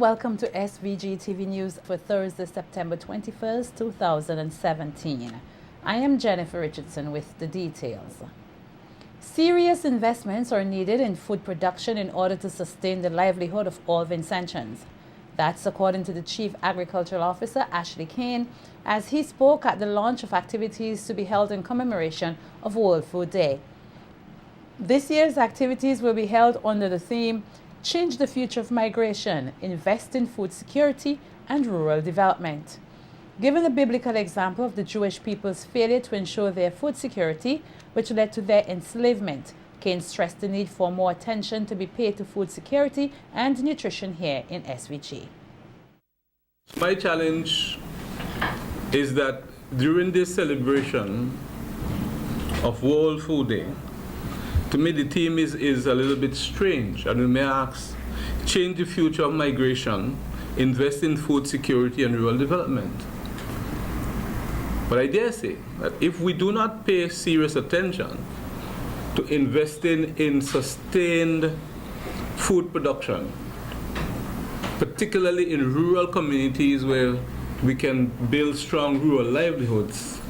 Welcome to SVG-TV News for Thursday, September 21st, 2017. I am Jennifer Richardson with the details. Serious investments are needed in food production in order to sustain the livelihood of all Vincentians. That's according to the Chief Agricultural Officer, Ashley Kane, as he spoke at the launch of activities to be held in commemoration of World Food Day. This year's activities will be held under the theme, Change the Future of Migration, Invest in Food Security and Rural Development. Given the biblical example of the Jewish people's failure to ensure their food security, which led to their enslavement, Kane stressed the need for more attention to be paid to food security and nutrition here in SVG. My challenge is that during this celebration of World Food Day, to me the theme is a little bit strange, and we may ask, change the future of migration, invest in food security and rural development. But I dare say that if we do not pay serious attention to investing in sustained food production, particularly in rural communities where we can build strong rural livelihoods,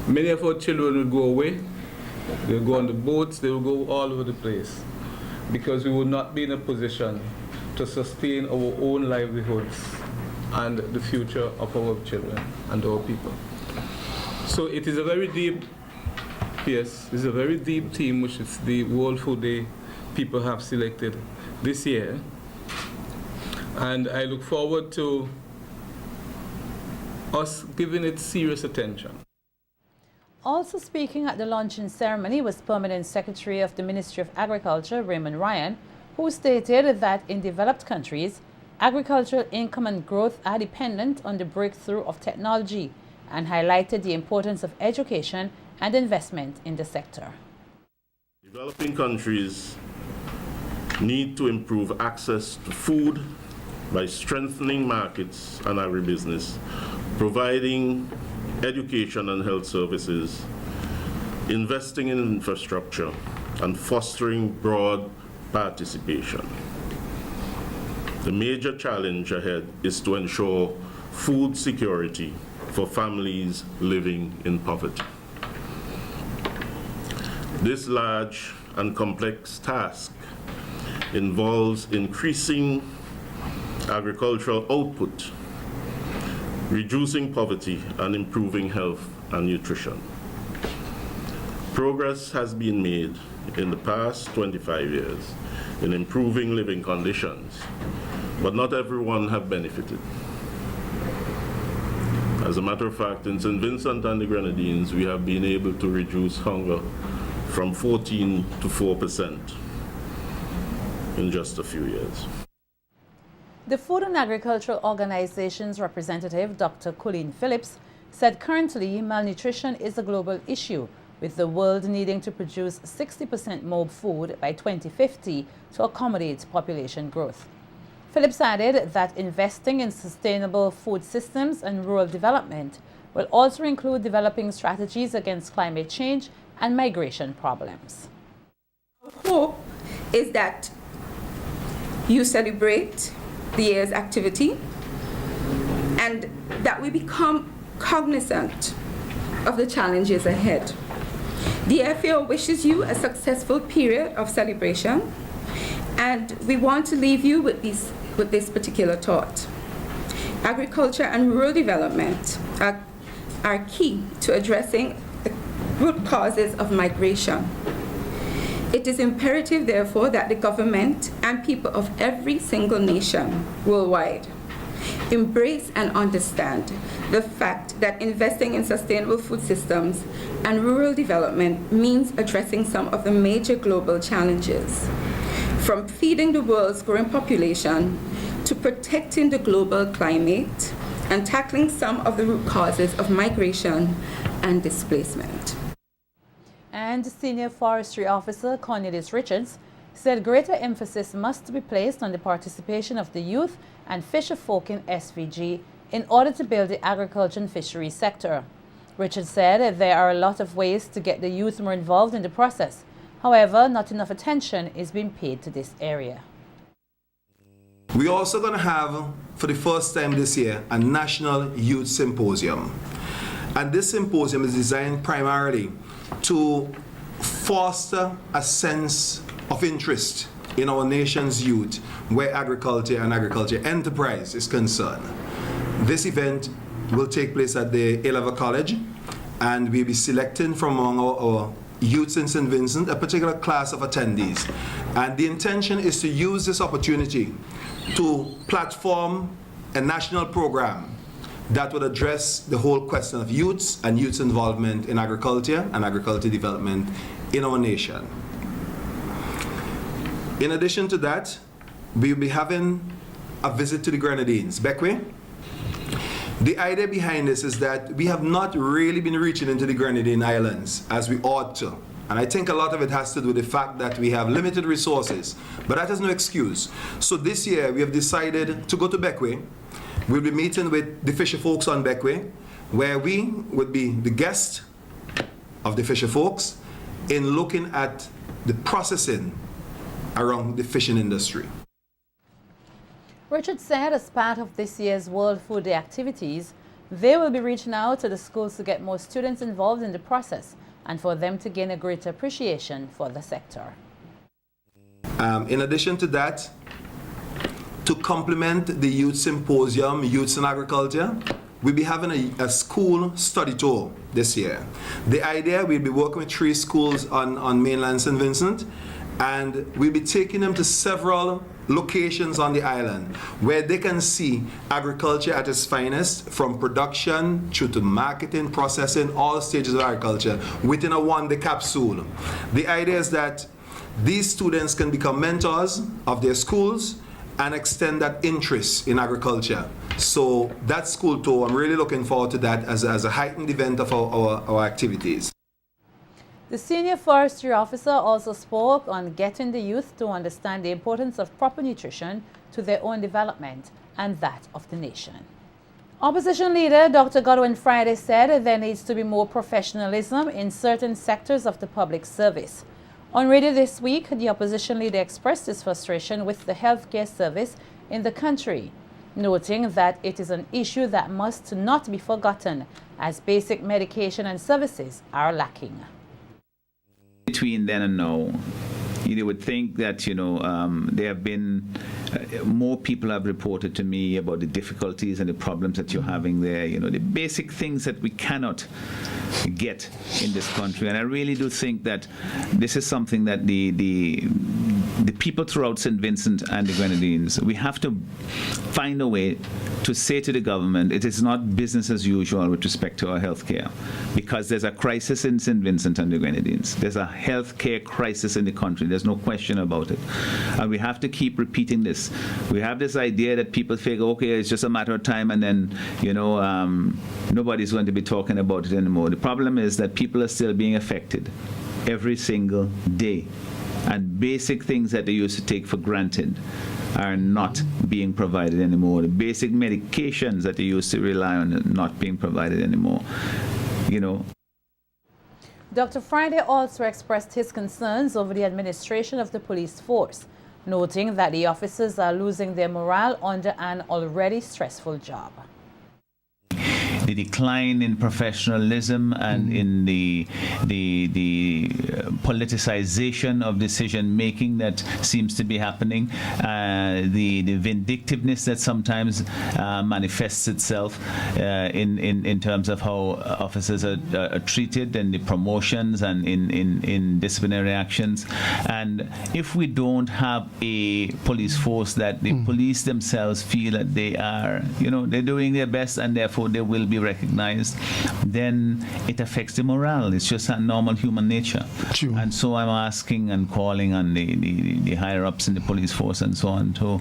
many of our children will go away. They'll go on the boats, they will go all over the place, because we will not be in a position to sustain our own livelihoods and the future of our children and our people. So it is a very deep, it's a very deep theme, which is the World Food Day people have selected this year. And I look forward to us giving it serious attention. Also speaking at the launching ceremony was Permanent Secretary of the Ministry of Agriculture, Raymond Ryan, who stated that in developed countries, agricultural income and growth are dependent on the breakthrough of technology, and highlighted the importance of education and investment in the sector. Developing countries need to improve access to food by strengthening markets and agribusiness, providing education and health services, investing in infrastructure, and fostering broad participation. The major challenge ahead is to ensure food security for families living in poverty. This large and complex task involves increasing agricultural output, reducing poverty, and improving health and nutrition. Progress has been made in the past 25 years in improving living conditions, but not everyone have benefited. As a matter of fact, in St. Vincent and the Grenadines, we have been able to reduce hunger from 14 to 4% in just a few years. The Food and Agricultural Organization's representative, Dr. Colleen Phillips, said currently malnutrition is a global issue, with the world needing to produce 60% more food by 2050 to accommodate population growth. Phillips added that investing in sustainable food systems and rural development will also include developing strategies against climate change and migration problems. Our hope is that you celebrate the year's activity and that we become cognizant of the challenges ahead. The FAO wishes you a successful period of celebration, and we want to leave you with this particular thought. Agriculture and rural development are key to addressing the root causes of migration. It is imperative, therefore, that the government and people of every single nation worldwide embrace and understand the fact that investing in sustainable food systems and rural development means addressing some of the major global challenges, from feeding the world's growing population to protecting the global climate and tackling some of the root causes of migration and displacement. And Senior Forestry Officer Cornelius Richards said greater emphasis must be placed on the participation of the youth and fisher folk in SVG in order to build the agriculture and fishery sector. Richards said there are a lot of ways to get the youth more involved in the process. However, not enough attention is being paid to this area. We're also going to have, for the first time this year, a National Youth Symposium. And this symposium is designed primarily to foster a sense of interest in our nation's youth where agriculture and agriculture enterprise is concerned. This event will take place at the A-Level College, and we'll be selecting from among our youths in St. Vincent a particular class of attendees. And the intention is to use this opportunity to platform a national program that would address the whole question of youths and youths' involvement in agriculture and agriculture development in our nation. In addition to that, we'll be having a visit to the Grenadines. Beckway? The idea behind this is that we have not really been reaching into the Grenadine Islands as we ought to. And I think a lot of it has to do with the fact that we have limited resources, but that is no excuse. So this year we have decided to go to Beckway. We'll be meeting with the fisher folks on Beckway, where we would be the guest of the fisher folks in looking at the processing around the fishing industry. Richard said as part of this year's World Food Day activities, they will be reaching out to the schools to get more students involved in the process and for them to gain a greater appreciation for the sector. In addition to that, to complement the Youth Symposium, Youths in Agriculture, we'll be having a school study tour this year. The idea, we'll be working with 3 schools on mainland St. Vincent, and we'll be taking them to several locations on the island where they can see agriculture at its finest, from production through to marketing, processing, all stages of agriculture within a one-day capsule. The idea is that these students can become mentors of their schools and extend that interest in agriculture. So that school tour, I'm really looking forward to that as a heightened event of our activities. The senior forestry officer also spoke on getting the youth to understand the importance of proper nutrition to their own development and that of the nation. Opposition leader Dr. Godwin Friday said there needs to be more professionalism in certain sectors of the public service. On radio this week, the opposition leader expressed his frustration with the healthcare service in the country, noting that it is an issue that must not be forgotten as basic medication and services are lacking. Between then and now, you would think that, there have been more people have reported to me about the difficulties and the problems that you're having there, the basic things that we cannot get in this country. And I really do think that this is something that the people throughout St. Vincent and the Grenadines, we have to find a way to say to the government, it is not business as usual with respect to our health care, because there's a crisis in St. Vincent and the Grenadines. There's a health care crisis in the country. There's no question about it. And we have to keep repeating this. We have this idea that people figure, okay, it's just a matter of time, and then, nobody's going to be talking about it anymore. The problem is that people are still being affected every single day. And basic things that they used to take for granted are not being provided anymore. The basic medications that they used to rely on are not being provided anymore. Dr. Friday also expressed his concerns over the administration of the police force, noting that the officers are losing their morale under an already stressful job. The decline in professionalism and in the politicization of decision making that seems to be happening, the vindictiveness that sometimes manifests itself in terms of how officers are treated and the promotions and in disciplinary actions. And if we don't have a police force that the police themselves feel that they are, they're doing their best and therefore they will be recognized, then it affects the morale. It's just a normal human nature. True. And so I'm asking and calling on the higher ups in the police force and so on to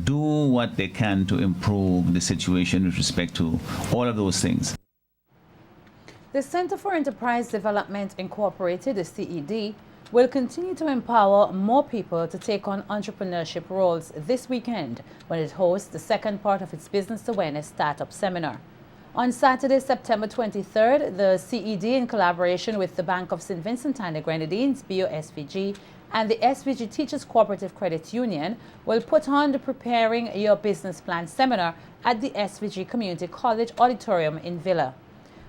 do what they can to improve the situation with respect to all of those things. The Center for Enterprise Development Incorporated, the CED, will continue to empower more people to take on entrepreneurship roles this weekend when it hosts the second part of its Business Awareness Startup Seminar. On Saturday, September 23rd, the CED, in collaboration with the Bank of St. Vincent and the Grenadines, BOSVG, and the SVG Teachers Cooperative Credit Union will put on the Preparing Your Business Plan seminar at the SVG Community College Auditorium in Villa.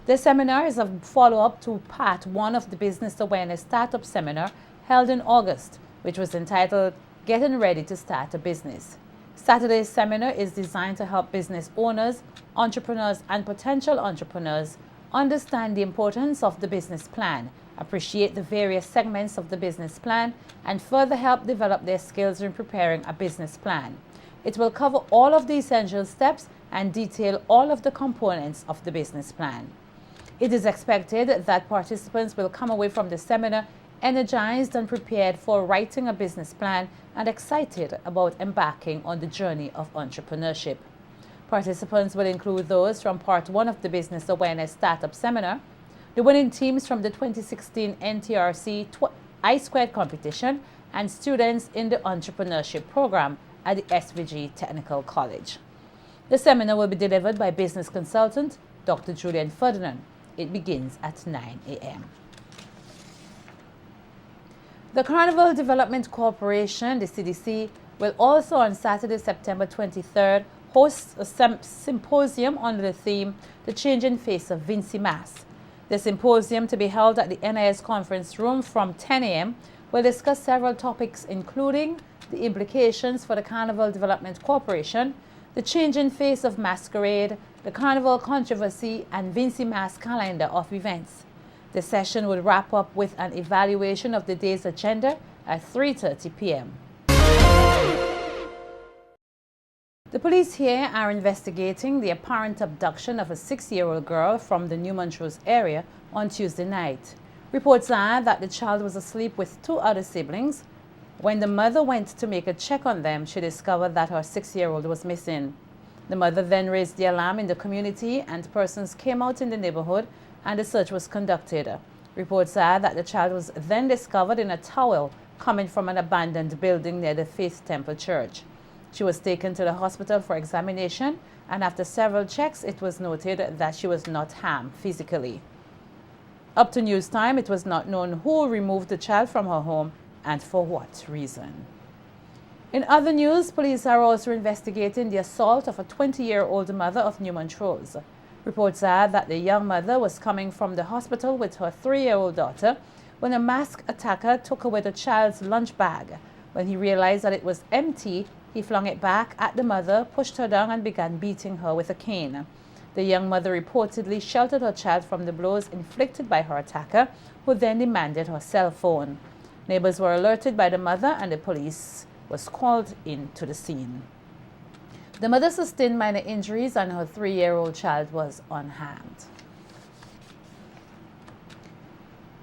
The seminar is a follow-up to part 1 of the Business Awareness Startup Seminar held in August, which was entitled Getting Ready to Start a Business. Saturday's seminar is designed to help business owners, entrepreneurs, and potential entrepreneurs understand the importance of the business plan, appreciate the various segments of the business plan, and further help develop their skills in preparing a business plan. It will cover all of the essential steps and detail all of the components of the business plan. It is expected that participants will come away from the seminar energized and prepared for writing a business plan and excited about embarking on the journey of entrepreneurship. Participants will include those from part 1 of the Business Awareness Startup Seminar, the winning teams from the 2016 NTRC I-Squared competition, and students in the entrepreneurship program at the SVG Technical College. The seminar will be delivered by business consultant Dr. Julian Ferdinand. It begins at 9 a.m. The Carnival Development Corporation, the CDC, will also on Saturday, September 23rd, host a symposium under the theme, The Changing Face of Vincy Mas. The symposium, to be held at the NIS Conference Room from 10 a.m., will discuss several topics including the implications for the Carnival Development Corporation, the changing face of masquerade, the Carnival controversy, and Vincy Mas calendar of events. The session will wrap up with an evaluation of the day's agenda at 3:30 p.m. The police here are investigating the apparent abduction of a 6-year-old girl from the New Montrose area on Tuesday night. Reports are that the child was asleep with 2 other siblings. When the mother went to make a check on them, she discovered that her 6-year-old was missing. The mother then raised the alarm in the community, and persons came out in the neighborhood and a search was conducted. Reports are that the child was then discovered in a towel coming from an abandoned building near the Faith Temple Church. She was taken to the hospital for examination, and after several checks, it was noted that she was not harmed physically. Up to news time, it was not known who removed the child from her home and for what reason. In other news, police are also investigating the assault of a 20-year-old mother of New Montrose. Reports are that the young mother was coming from the hospital with her 3-year-old daughter when a masked attacker took away the child's lunch bag. When he realized that it was empty, he flung it back at the mother, pushed her down, and began beating her with a cane. The young mother reportedly sheltered her child from the blows inflicted by her attacker, who then demanded her cell phone. Neighbors were alerted by the mother, and the police was called into the scene. The mother sustained minor injuries, and her 3-year-old child was unharmed.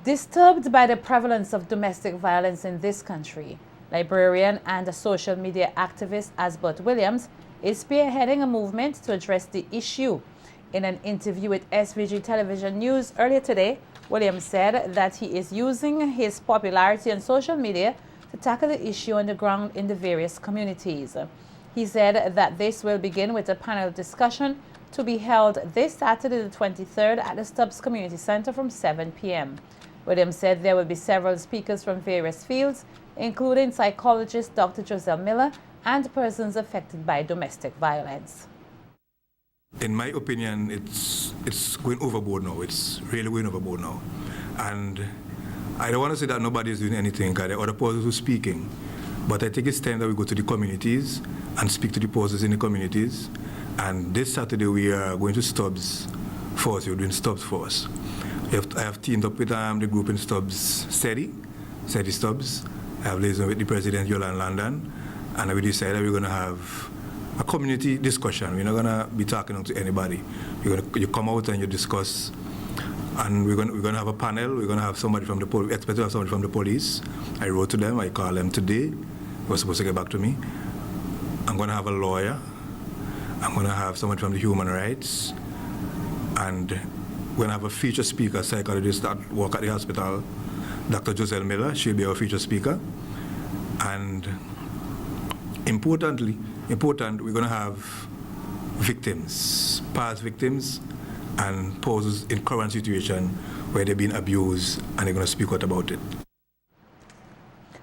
Disturbed by the prevalence of domestic violence in this country, librarian and social media activist Asbert Williams is spearheading a movement to address the issue. In an interview with SVG Television News earlier today, Williams said that he is using his popularity on social media to tackle the issue on the ground in the various communities. He said that this will begin with a panel discussion to be held this Saturday the 23rd at the Stubbs Community Center from 7 p.m. Williams said there will be several speakers from various fields, including psychologist Dr. Giselle Miller and persons affected by domestic violence. In my opinion, it's going overboard now. It's really going overboard now. And I don't want to say that nobody is doing anything, because there are other persons who are speaking. But I think it's time that we go to the communities and speak to the persons in the communities. And this Saturday we are going to Stubbs Force. We're doing Stubbs Force. I have teamed up with the group in Stubbs, SEDI Stubbs. I have liaised with the president, Yolande London, and we decided we're going to have a community discussion. We're not going to be talking to anybody. You come out and you discuss, and we're going to have a panel. We're going to have somebody from the police. Expect to have somebody from the police. I wrote to them. I called them today. They were supposed to get back to me. I'm going to have a lawyer. I'm going to have somebody from the human rights, and we're going to have a feature speaker, psychologist that work at the hospital, Dr. Giselle Miller. She'll be our feature speaker. And important, we're going to have victims, past victims, and persons in current situation where they've been abused, and they're going to speak out about it.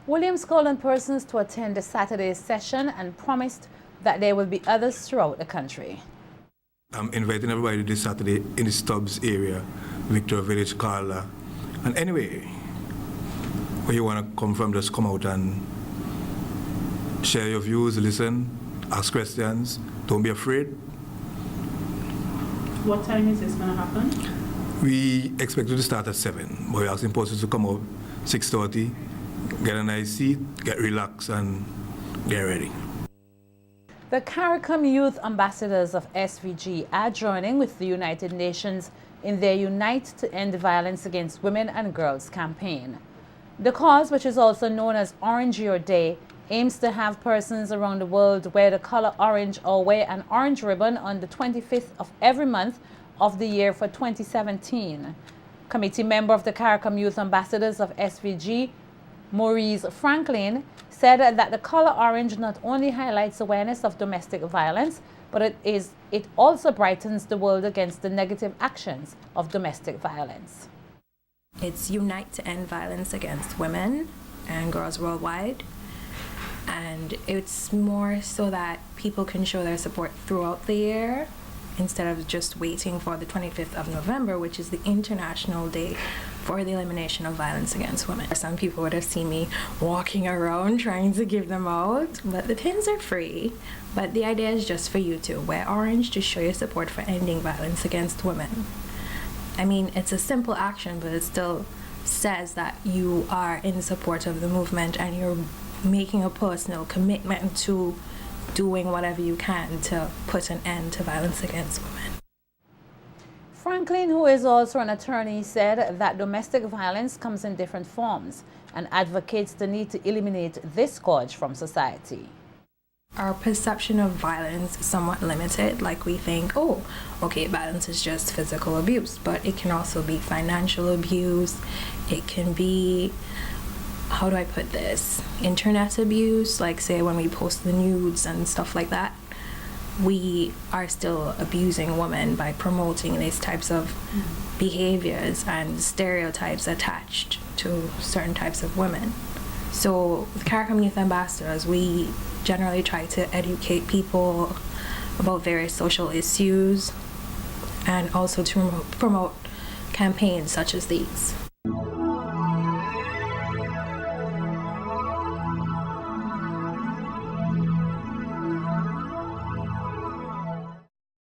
Williams called on persons to attend the Saturday's session and promised that there will be others throughout the country. I'm inviting everybody this Saturday in the Stubbs area, Victor Village, Carla. And anyway, where you want to come from, just come out and share your views, listen, ask questions. Don't be afraid. What time is this going to happen? We expect it to start at 7, but we're asking persons to come out 6:30, get a nice seat, get relaxed, and get ready. The CARICOM Youth Ambassadors of SVG are joining with the United Nations in their Unite to End Violence Against Women and Girls campaign. The cause, which is also known as Orange Your Day, aims to have persons around the world wear the color orange or wear an orange ribbon on the 25th of every month of the year for 2017. Committee member of the CARICOM Youth Ambassadors of SVG, Maurice Franklin, said that the color orange not only highlights awareness of domestic violence, but it also brightens the world against the negative actions of domestic violence. It's Unite to End Violence Against Women and Girls Worldwide. And it's more so that people can show their support throughout the year instead of just waiting for the 25th of November, which is the International Day for the Elimination of Violence Against Women. Some people would have seen me walking around trying to give them out, but the pins are free. But the idea is just for you to wear orange to show your support for ending violence against women. I mean, it's a simple action, but it still says that you are in support of the movement and you're making a personal commitment to doing whatever you can to put an end to violence against women. Franklin, who is also an attorney, said that domestic violence comes in different forms and advocates the need to eliminate this scourge from society. Our perception of violence is somewhat limited. Like we think, oh, okay, violence is just physical abuse, but it can also be financial abuse. It can be, how do I put this, internet abuse, like say when we post the nudes and stuff like that. We are still abusing women by promoting these types of behaviors and stereotypes attached to certain types of women. So with CARICOM Youth Ambassadors, we generally try to educate people about various social issues and also to promote campaigns such as these.